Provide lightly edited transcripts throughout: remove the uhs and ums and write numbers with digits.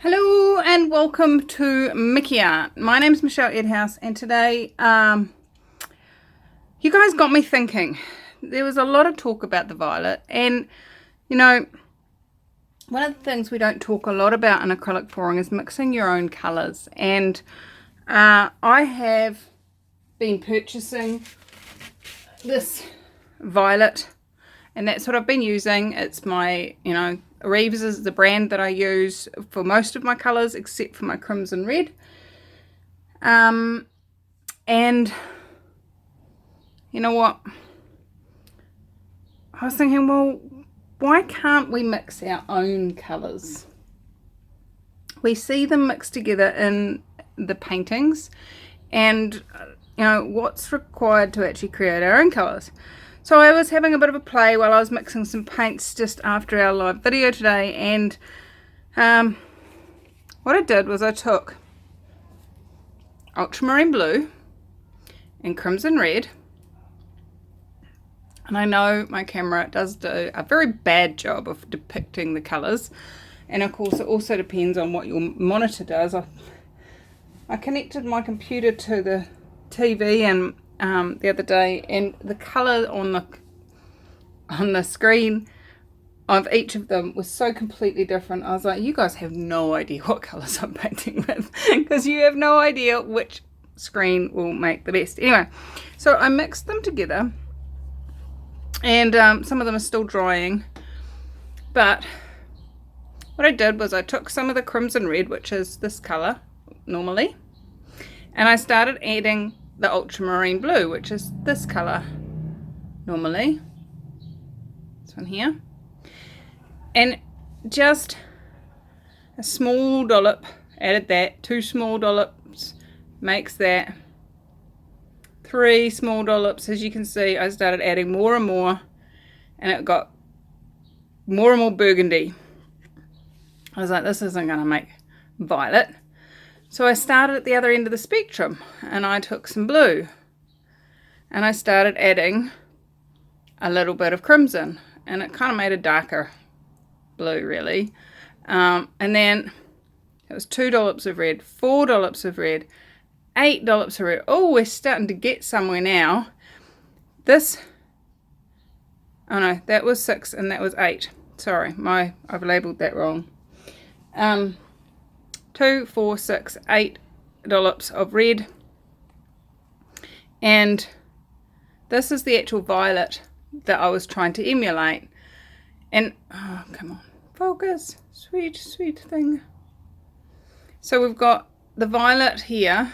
Hello and welcome to Mickey Art. My name's Michelle Edhouse, and today you guys got me thinking. There was a lot of talk about the violet, and you know, one of the things we don't talk a lot about in acrylic pouring is mixing your own colours. And I have been purchasing this violet, and that's what I've been using. It's my, Reeves is the brand that I use for most of my colours except for my crimson red. And you know what? I was thinking, well, why can't we mix our own colours? We see them mixed together in the paintings, and what's required to actually create our own colours. So I was having a bit of a play while I was mixing some paints just after our live video today, and what I did was I took ultramarine blue and crimson red, and I know my camera does do a very bad job of depicting the colours, and of course it also depends on what your monitor does. I connected my computer to the TV and the other day, and the colour on the screen of each of them was so completely different. I was like, you guys have no idea what colours I'm painting with, because you have no idea which screen will make the best. Anyway, so I mixed them together, and some of them are still drying, but what I did was I took some of the crimson red, which is this colour normally, and I started adding the ultramarine blue, which is this colour normally, this one here, and just a small dollop, added that, 2 small dollops makes that 3 small dollops. As you can see, I started adding more and more, and it got more and more burgundy. I was like, this isn't going to make violet. So I started at the other end of the spectrum, and I took some blue and I started adding a little bit of crimson, and it kind of made a darker blue really. And then it was 2 dollops of red, 4 dollops of red, 8 dollops of red. Oh, we're starting to get somewhere now. Oh no, that was 6 and that was 8. Sorry, I've labelled that wrong. 2, 4, 6, 8 dollops of red, and this is the actual violet that I was trying to emulate. And oh, come on, focus, sweet thing. So we've got the violet here,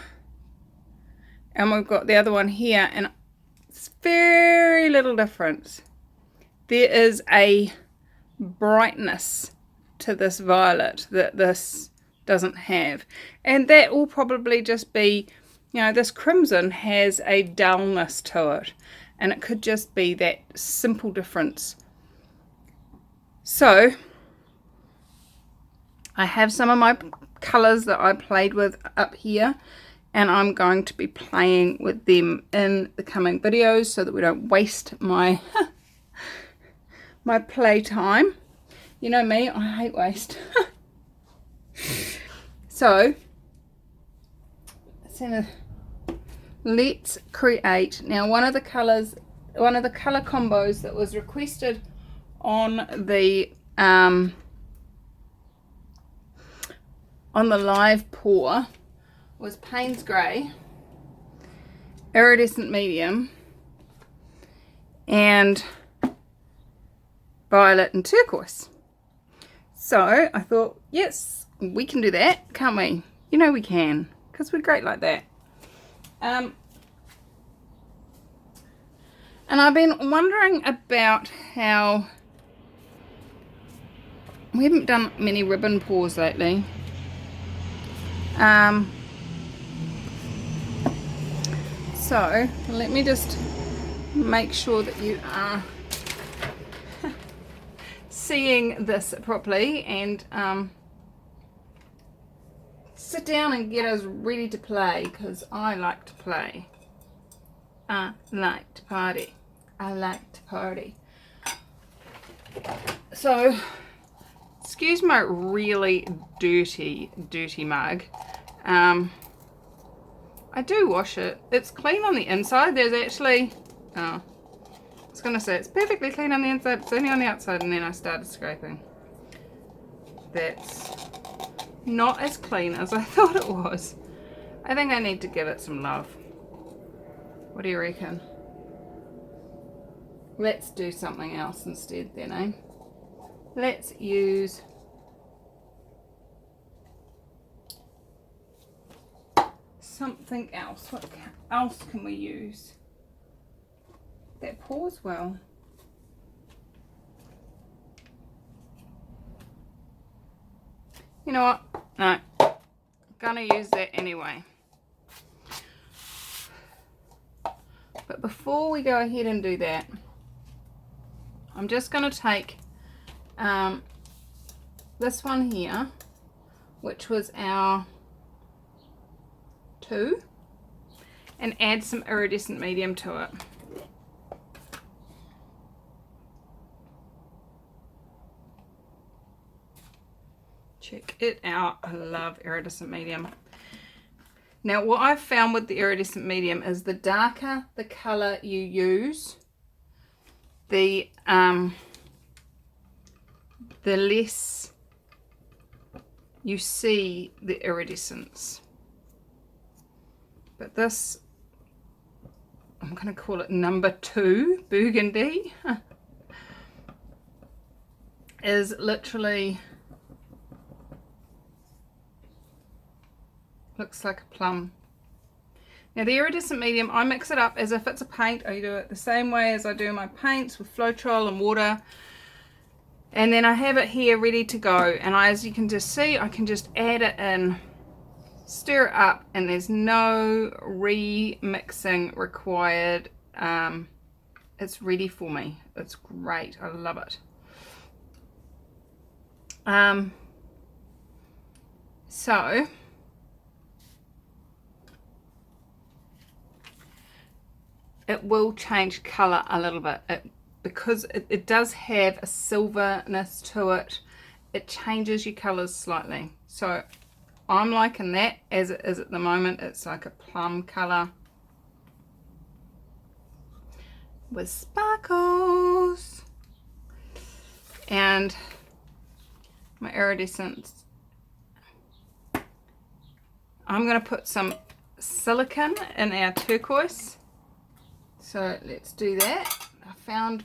and we've got the other one here, and it's very little difference. There is a brightness to this violet that this doesn't have, and that will probably just be, this crimson has a dullness to it, and it could just be that simple difference. So I have some of my colours that I played with up here, and I'm going to be playing with them in the coming videos so that we don't waste my my play time. You know me, I hate waste. So let's create now one of the color combos that was requested on the live pour was Payne's Grey, Iridescent Medium, and Violet and Turquoise. So I thought, yes, we can do that, can't we? You know we can, because we're great like that. And I've been wondering about how we haven't done many ribbon pours lately. So let me just make sure that you are seeing this properly, and sit down and get us ready to play, because I like to play. I like to party. I like to party. So excuse my really dirty mug. I do wash it. It's clean on the inside. There's actually, oh, I was going to say it's perfectly clean on the inside. It's only on the outside, and then I started scraping. That's not as clean as I thought it was. I think I need to give it some love. What do you reckon? Let's do something else instead then, eh? Let's use something else. What else can we use that pours well? You know what? No, I'm gonna use that anyway. But before we go ahead and do that, I'm just gonna take this one here, which was our 2, and add some iridescent medium to it. Check it out. I love iridescent medium. Now what I've found with the iridescent medium is the darker the colour you use, the less you see the iridescence. But this, I'm going to call it number 2 burgundy, is literally, looks like a plum. Now the iridescent medium, I mix it up as if it's a paint. I do it the same way as I do my paints with Floetrol and water. And then I have it here ready to go. And as you can just see, I can just add it in, stir it up, and there's no remixing required. It's ready for me. It's great. I love it. So it will change colour a little bit. Because it does have a silverness to it, it changes your colours slightly. So I'm liking that as it is at the moment. It's like a plum colour with sparkles. And my iridescence, I'm going to put some silicone in our turquoise. So let's do that. I found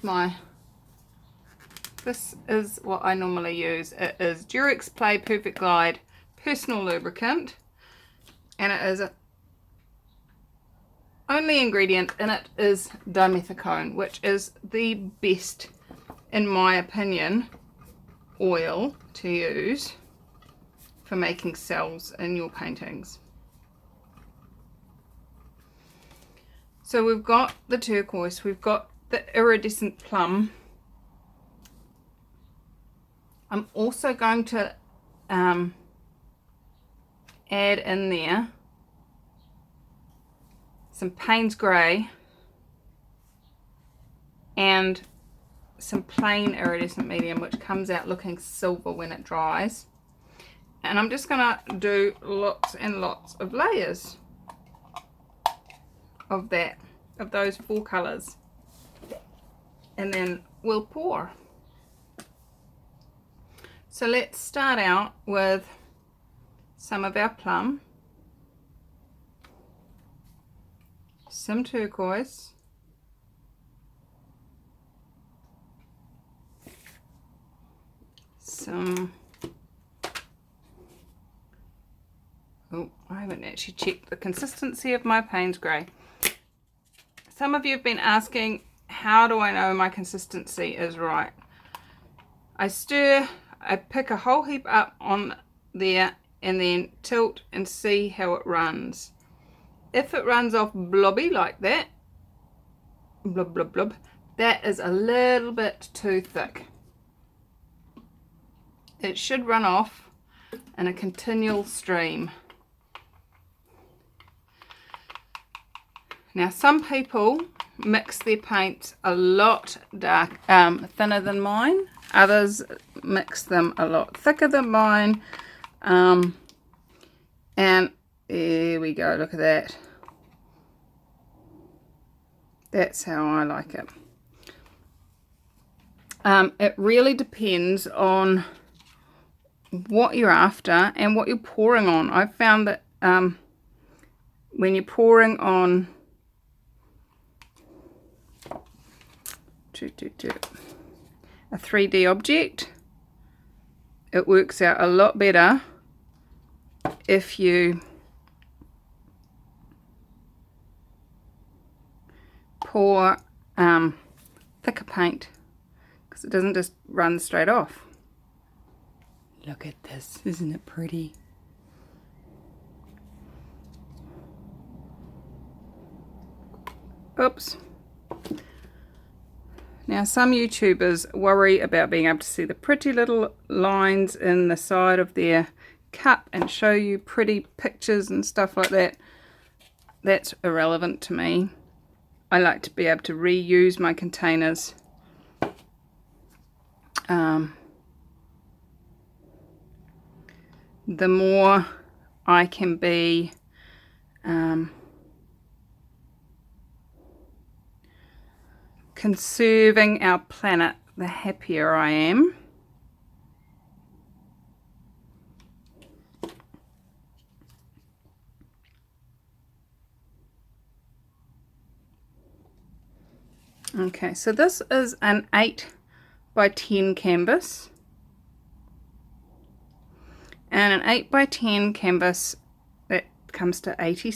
this is what I normally use. It is Durex Play Perfect Glide Personal Lubricant, and it is only ingredient in it is dimethicone, which is the best, in my opinion, oil to use for making cells in your paintings. So we've got the turquoise, we've got the iridescent plum. I'm also going to add in there some Payne's Grey and some plain iridescent medium, which comes out looking silver when it dries. And I'm just going to do lots and lots of layers of that, of those 4 colours. And then we'll pour. So let's start out with some of our plum, some turquoise, some, oh, I haven't actually checked the consistency of my Payne's Grey. Some of you have been asking, how do I know my consistency is right? I stir, I pick a whole heap up on there and then tilt and see how it runs. If it runs off blobby like that, blub blub blub, that is a little bit too thick. It should run off in a continual stream. Now some people mix their paints a lot thinner than mine. Others mix them a lot thicker than mine. And there we go, look at that. That's how I like it. It really depends on what you're after and what you're pouring on. I've found that when you're pouring on a 3D object, it works out a lot better if you pour thicker paint, because it doesn't just run straight off. Look at this, isn't it pretty? Oops. Now some YouTubers worry about being able to see the pretty little lines in the side of their cup and show you pretty pictures and stuff like that. That's irrelevant to me. I like to be able to reuse my containers. The more I can be conserving our planet, the happier I am. Okay, so this is an 8 by 10 canvas. And an 8 by 10 canvas, that comes to 80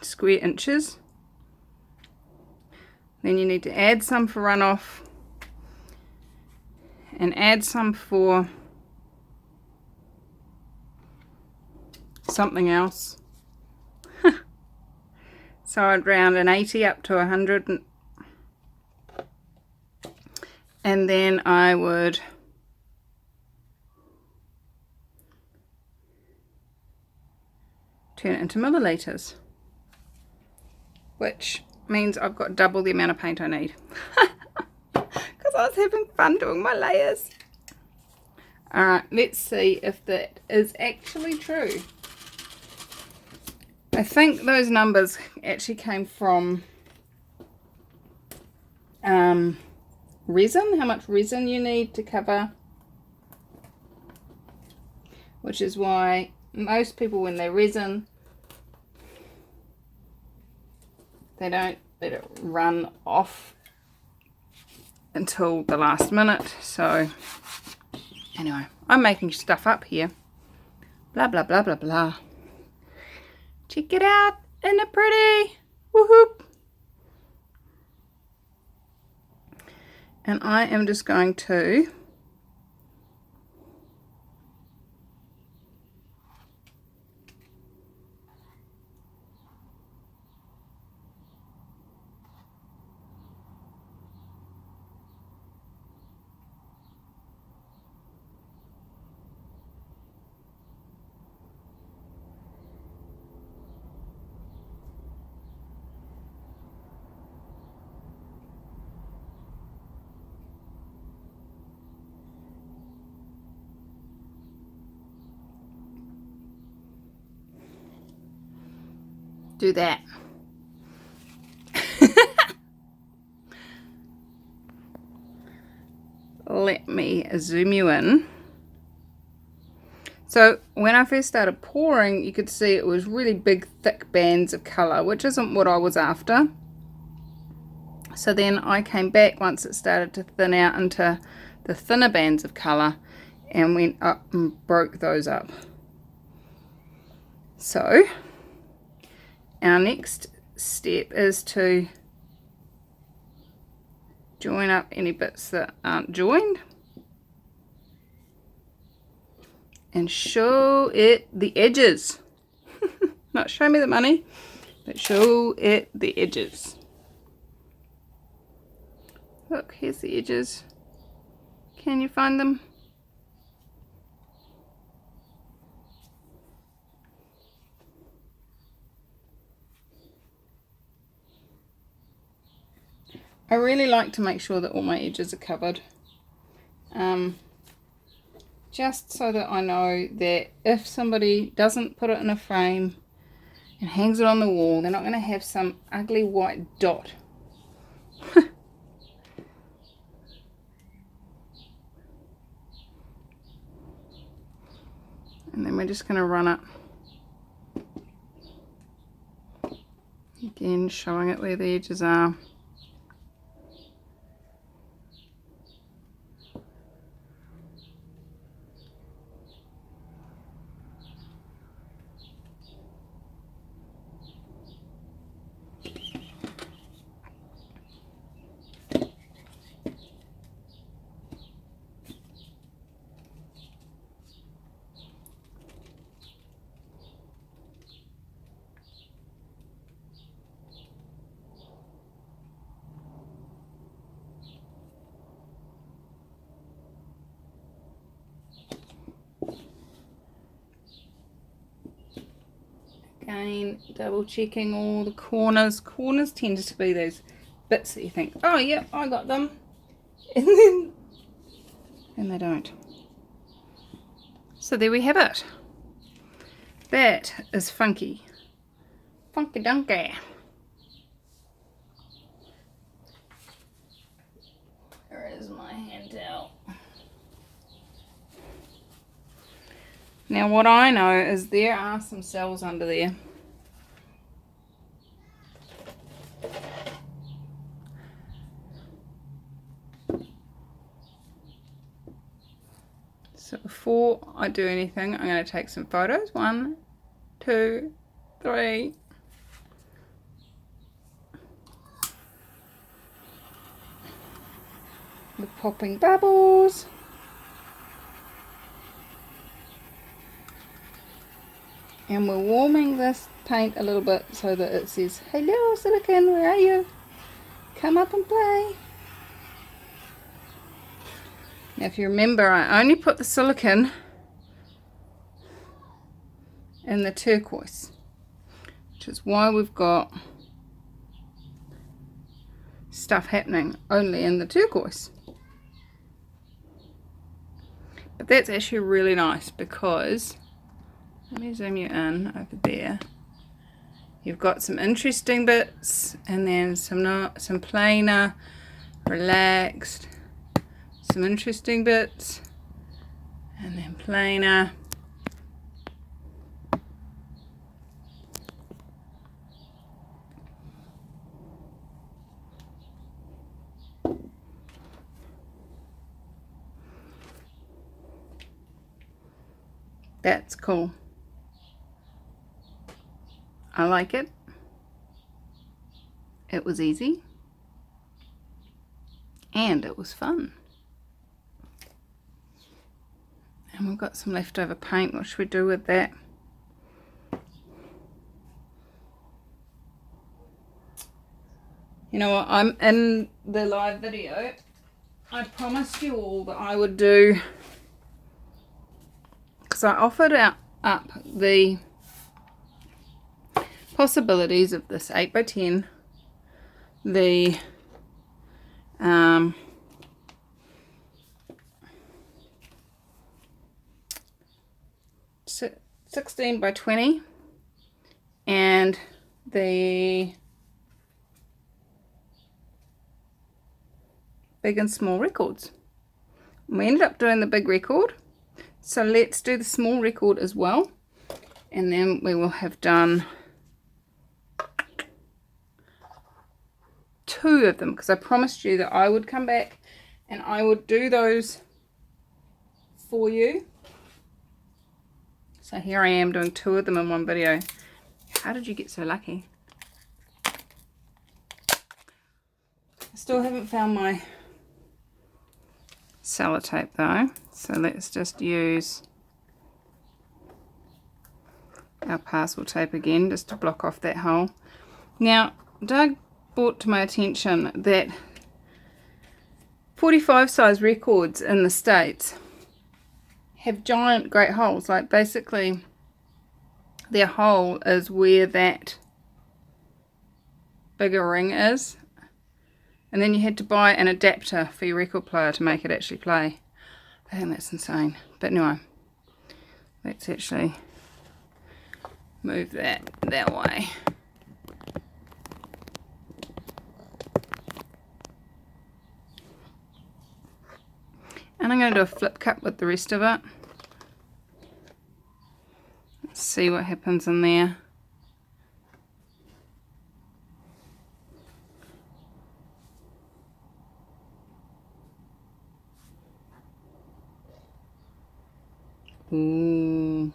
square inches. Then you need to add some for runoff and add some for something else. So I'd round an 80 up to 100, and then I would turn it into milliliters, which means I've got double the amount of paint I need. Because I was having fun doing my layers. Alright, let's see if that is actually true. I think those numbers actually came from resin, how much resin you need to cover, which is why most people, when they resin, they don't let it run off until the last minute. So anyway, I'm making stuff up here. Blah blah blah blah blah. Check it out, isn't it pretty? Woohoo! And I am just going to do that. Let me zoom you in. So when I first started pouring, you could see it was really big thick bands of colour, which isn't what I was after. So then I came back once it started to thin out into the thinner bands of colour and went up and broke those up. So our next step is to join up any bits that aren't joined and show it the edges. Not show me the money, but show it the edges. Look, here's the edges. Can you find them? I really like to make sure that all my edges are covered. just so that I know that if somebody doesn't put it in a frame and hangs it on the wall, they're not going to have some ugly white dot. And then we're just going to run it again, showing it where the edges are. Again, double checking all the corners. Corners tend to be those bits that you think, oh yeah, I got them, and they don't. So there we have it. That is funky. Funky donkey. There is my hand towel. Now what I know is there are some cells under there. So before I do anything, I'm going to take some photos. 1, 2, 3. The popping bubbles. And we're warming this paint a little bit so that it says, hello silicone, where are you? Come up and play. Now if you remember, I only put the silicone in the turquoise, which is why we've got stuff happening only in the turquoise. But that's actually really nice because, let me zoom you in over there. You've got some interesting bits and then some plainer, relaxed, some interesting bits, and then plainer. That's cool. I like it. It was easy. And it was fun. And we've got some leftover paint. What should we do with that? You know what? I'm in the live video. I promised you all that I would do, because I offered up the possibilities of this 8x10, the 16x20, and the big and small records. We ended up doing the big record, so let's do the small record as well, and then we will have done 2 of them, because I promised you that I would come back and I would do those for you. So here I am doing 2 of them in one video. How did you get so lucky? I still haven't found my sellotape though, so let's just use our parcel tape again just to block off that hole. Now Doug brought to my attention that 45 size records in the States have giant great holes, like basically their hole is where that bigger ring is, and then you had to buy an adapter for your record player to make it actually play. I think that's insane, But anyway, let's actually move that way. And I'm going to do a flip cut with the rest of it. Let's see what happens in there. Ooh,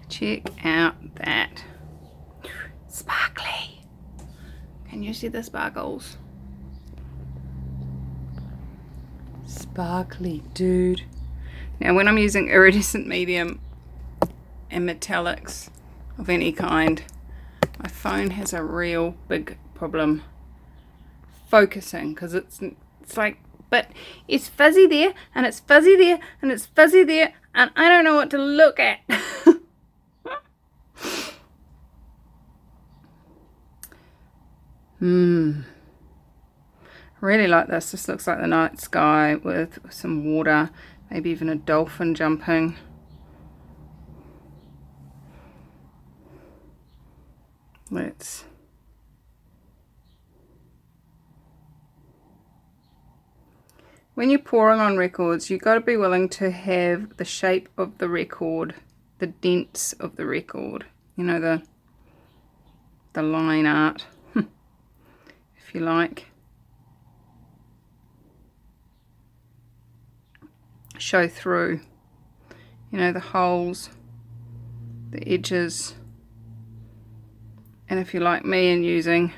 check out that. Sparkly. Can you see the sparkles? Sparkly, dude. Now when I'm using iridescent medium and metallics of any kind, my phone has a real big problem focusing, because it's like, but it's fuzzy there, and it's fuzzy there, and it's fuzzy there, and I don't know what to look at. Really like this. This looks like the night sky with some water, maybe even a dolphin jumping. When you're pouring on records, you've got to be willing to have the shape of the record, the dents of the record, you know, the line art, if you like. Show through, you know, the holes, the edges. And if you're like me and using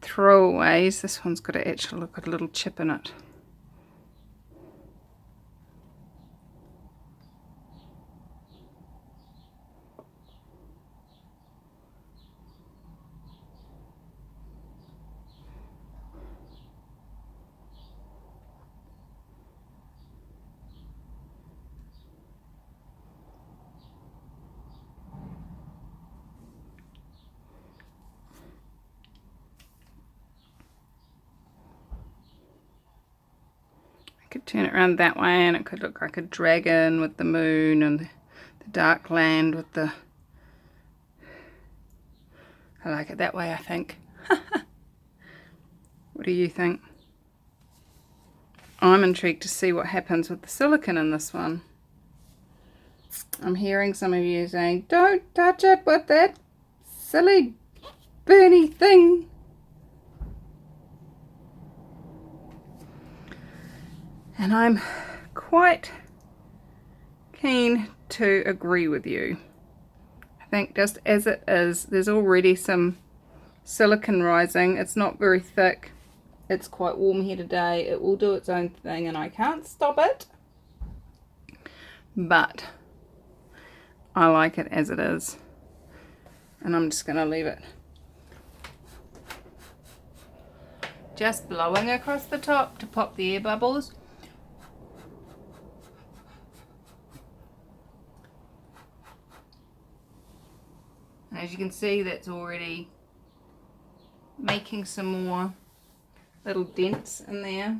throwaways, this one's got to actually look at a little chip in it. I could turn it around that way and it could look like a dragon with the moon and the dark land with the... I like it that way, I think. What do you think? I'm intrigued to see what happens with the silicone in this one. I'm hearing some of you saying, don't touch it with that silly burny thing. And I'm quite keen to agree with you. I think just as it is, there's already some silicone rising. It's not very thick. It's quite warm here today. It will do its own thing and I can't stop it. But I like it as it is. And I'm just going to leave it just blowing across the top to pop the air bubbles. As you can see, that's already making some more little dents in there.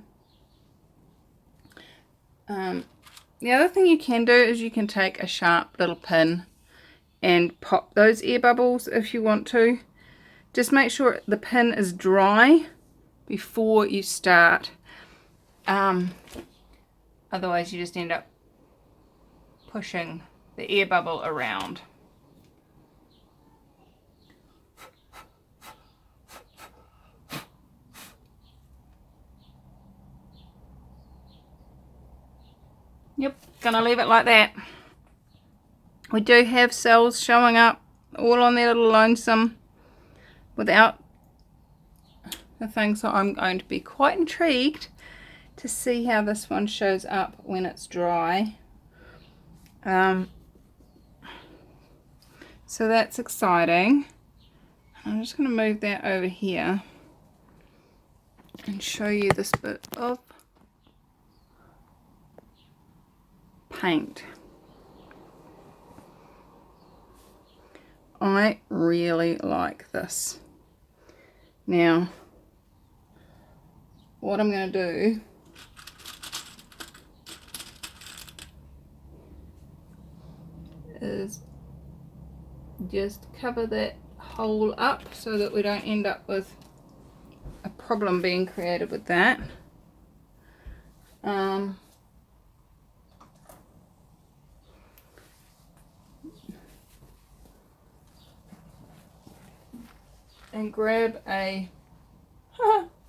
The other thing you can do is you can take a sharp little pin and pop those air bubbles if you want to. Just make sure the pin is dry before you start. Otherwise you just end up pushing the air bubble around. Yep, gonna leave it like that. We do have cells showing up all on their little lonesome without the thing, so I'm going to be quite intrigued to see how this one shows up when it's dry. So that's exciting. I'm just going to move that over here and show you this bit of paint. I really like this. Now, what I'm going to do is just cover that hole up so that we don't end up with a problem being created with that. And grab a,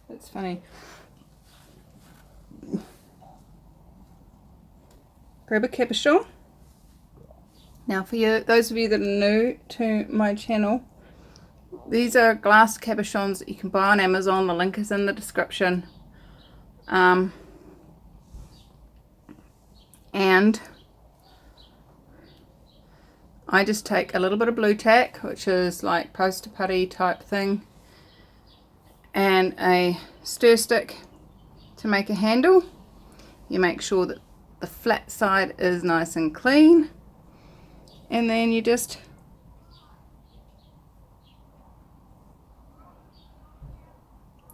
that's funny, grab a cabochon. Now for you, those of you that are new to my channel, these are glass cabochons that you can buy on Amazon. The link is in the description. And I just take a little bit of blue tack, which is like poster putty type thing, and a stir stick to make a handle. You make sure that the flat side is nice and clean, and then you just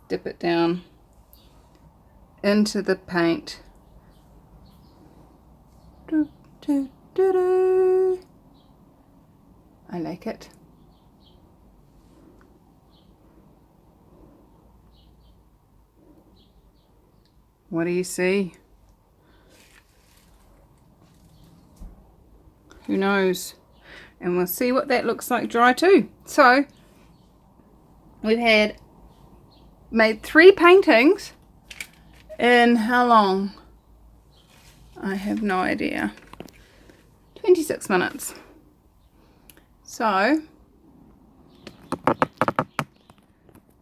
dip it down into the paint. I like it. What do you see? Who knows? And we'll see what that looks like dry too. So we've made 3 paintings in how long? I have no idea. 26 minutes. So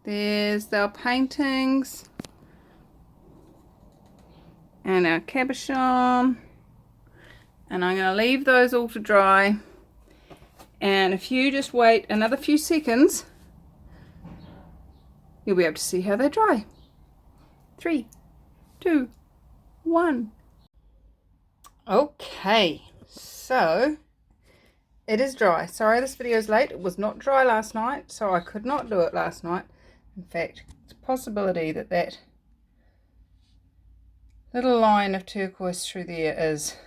there's our paintings and our cabochon, and I'm going to leave those all to dry, and if you just wait another few seconds you'll be able to see how they dry. 3, 2, 1. Okay, so it is dry. Sorry this video is late. It was not dry last night, so I could not do it last night. In fact, it's a possibility that that little line of turquoise through there is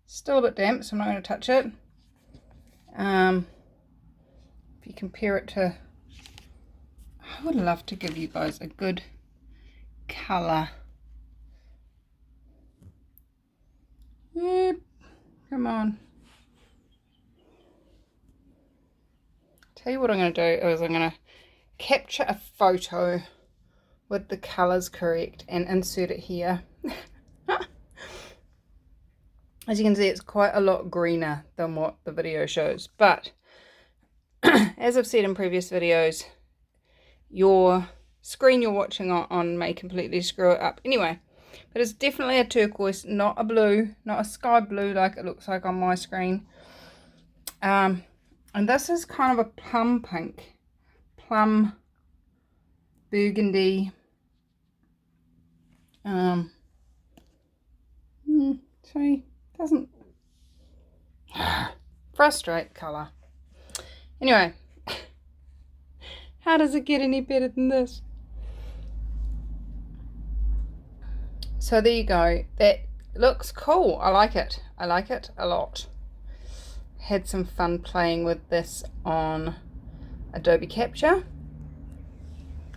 still a bit damp, so I'm not going to touch it. If you compare it to, I would love to give you guys a good colour. Yep, come on. Tell you what I'm going to do is I'm going to capture a photo with the colours correct and insert it here. As you can see, it's quite a lot greener than what the video shows, but as I've said in previous videos, your screen you're watching on may completely screw it up. Anyway, but it's definitely a turquoise, not a blue, not a sky blue like it looks like on my screen. And this is kind of a plum pink, plum burgundy. Sorry, doesn't frustrate colour. Anyway, how does it get any better than this? So there you go. That looks cool. I like it. I like it a lot. Had some fun playing with this on Adobe Capture,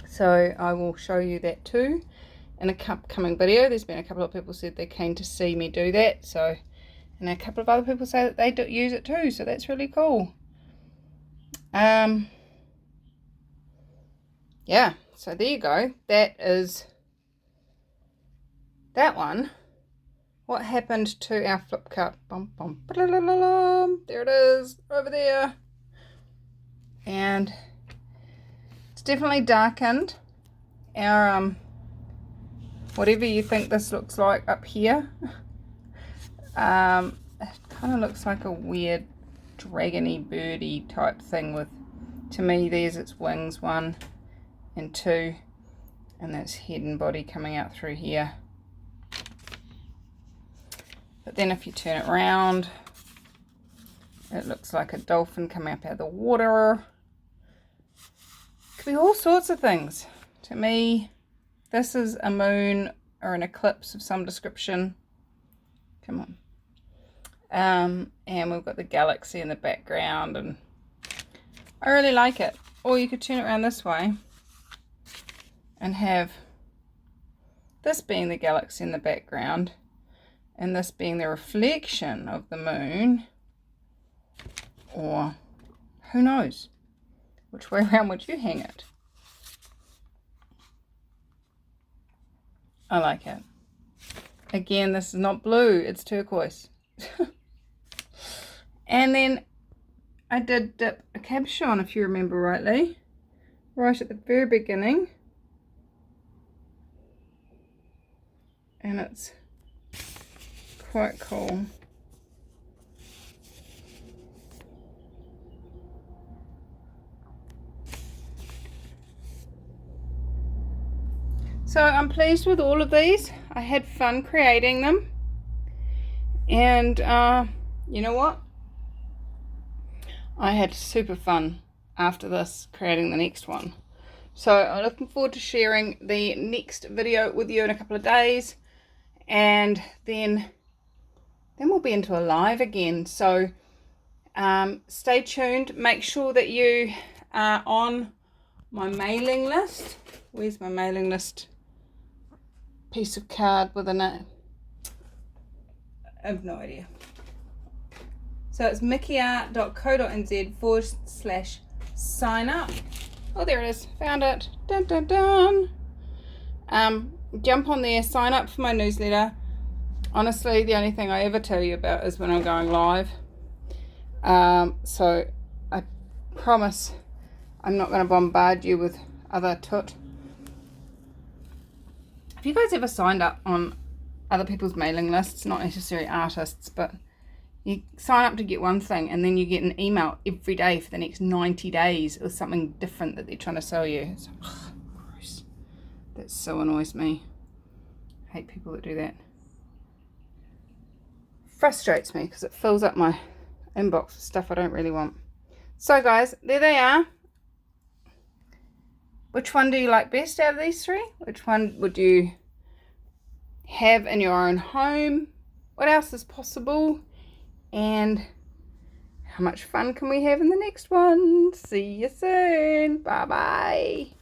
so I will show you that too in a upcoming video. There's been a couple of people said they're keen to see me do that, so, and a couple of other people say that they do use it too, so that's really cool. Yeah, so there you go. That is that one. What happened to our flip cup? Bum, bum, there it is, over there. And it's definitely darkened our, whatever you think this looks like up here. It kind of looks like a weird dragony birdie type thing with, to me, there's its wings, 1 and 2, and that's head and body coming out through here. But then if you turn it around, it looks like a dolphin coming up out of the water. Could be all sorts of things. To me, this is a moon or an eclipse of some description. Come And we've got the galaxy in the background, and I really like it. Or you could turn it around this way and have this being the galaxy in the background and this being the reflection of the moon. Or who knows? Which way around would you hang it? I like it. Again, this is not blue, it's turquoise. And then I did dip a cabochon, if you remember rightly, right at the very beginning. And it's quite cool. So I'm pleased with all of these. I had fun creating them. And you know what? I had super fun after this creating the next one. So I'm looking forward to sharing the next video with you in a couple of days. And then we'll be into a live again. So stay tuned. Make sure that you are on my mailing list. Where's my mailing list piece of card with a name? I have no idea. So it's mickeyart.co.nz/sign up. Oh, there it is. Found it. Dun, dun, dun. Jump on there. Sign up for my newsletter. Honestly, the only thing I ever tell you about is when I'm going live. So I promise I'm not going to bombard you with other toot. Have you guys ever signed up on other people's mailing lists? Not necessarily artists, but you sign up to get one thing and then you get an email every day for the next 90 days with something different that they're trying to sell you. It's gross. That so annoys me. I hate people that do that. Frustrates me because it fills up my inbox with stuff I don't really want. So guys, there they are. Which one do you like best out of these three? Which one would you have in your own home? What else is possible? And how much fun can we have in the next one? See you soon. Bye bye.